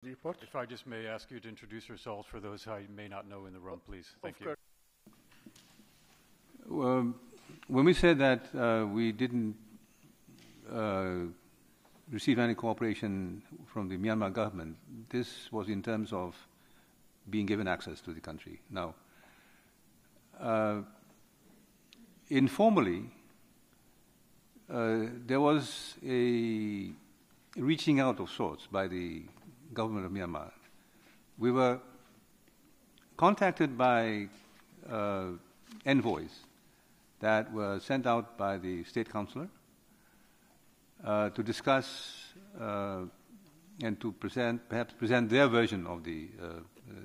Report. If I just may ask you to introduce yourselves for those I may not know in the room, please. Thank you. When we said that we didn't receive any cooperation from the Myanmar government, this was in terms of being given access to the country. Now, informally, there was a reaching out of sorts by the government of Myanmar. We were contacted by envoys that were sent out by the state councillor to discuss and to perhaps present their version of the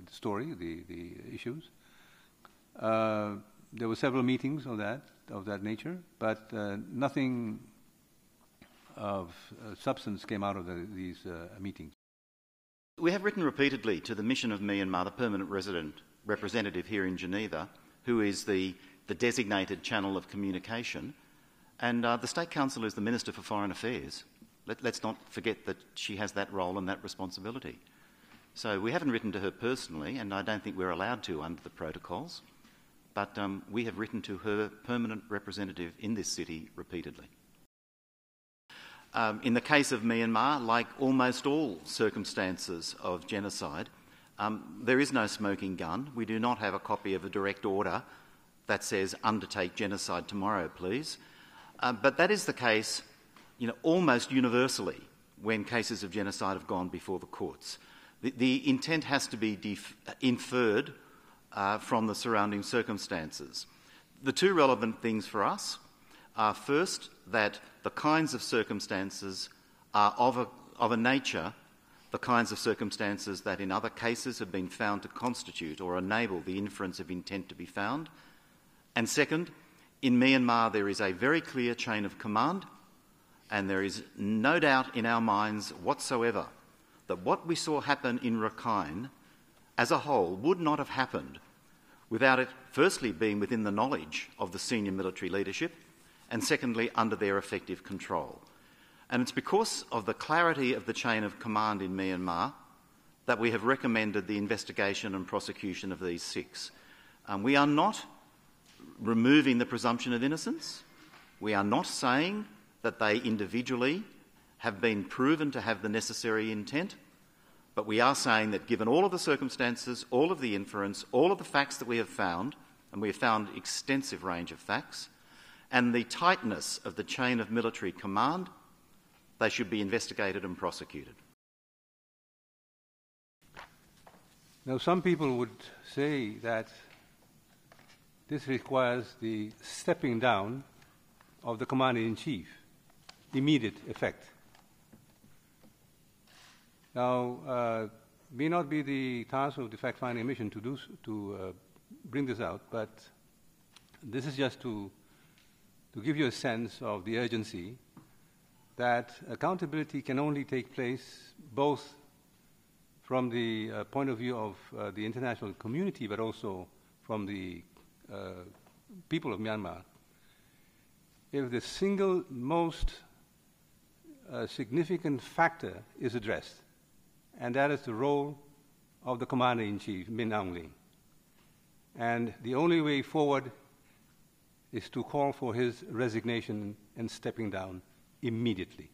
story, the issues. There were several meetings of that nature, but nothing of substance came out of these meetings. We have written repeatedly to the mission of Myanmar, the permanent representative here in Geneva, who is the designated channel of communication, and the State Council is the Minister for Foreign Affairs. Let's not forget that she has that role and that responsibility. So we haven't written to her personally, and I don't think we're allowed to under the protocols, but we have written to her permanent representative in this city repeatedly. In the case of Myanmar, like almost all circumstances of genocide, there is no smoking gun. We do not have a copy of a direct order that says, undertake genocide tomorrow, please. But that is the case, almost universally when cases of genocide have gone before the courts. The intent has to be inferred from the surrounding circumstances. The two relevant things for us are first that the kinds of circumstances are of a nature, the kinds of circumstances that in other cases have been found to constitute or enable the inference of intent to be found. And second, in Myanmar there is a very clear chain of command, and there is no doubt in our minds whatsoever that what we saw happen in Rakhine as a whole would not have happened without it firstly being within the knowledge of the senior military leadership, and secondly, under their effective control. And it's because of the clarity of the chain of command in Myanmar that we have recommended the investigation and prosecution of these six. We are not removing the presumption of innocence. We are not saying that they individually have been proven to have the necessary intent, but we are saying that given all of the circumstances, all of the inference, all of the facts that we have found, and we have found extensive range of facts, and the tightness of the chain of military command, they should be investigated and prosecuted. Now, some people would say that this requires the stepping down of the commander-in-chief, immediate effect. Now, may not be the task of the fact-finding mission to bring this out, but this is just to give you a sense of the urgency that accountability can only take place both from the point of view of the international community, but also from the people of Myanmar. If the single most significant factor is addressed, and that is the role of the Commander-in-Chief, Min Aung Hlaing. And the only way forward is to call for his resignation and stepping down immediately.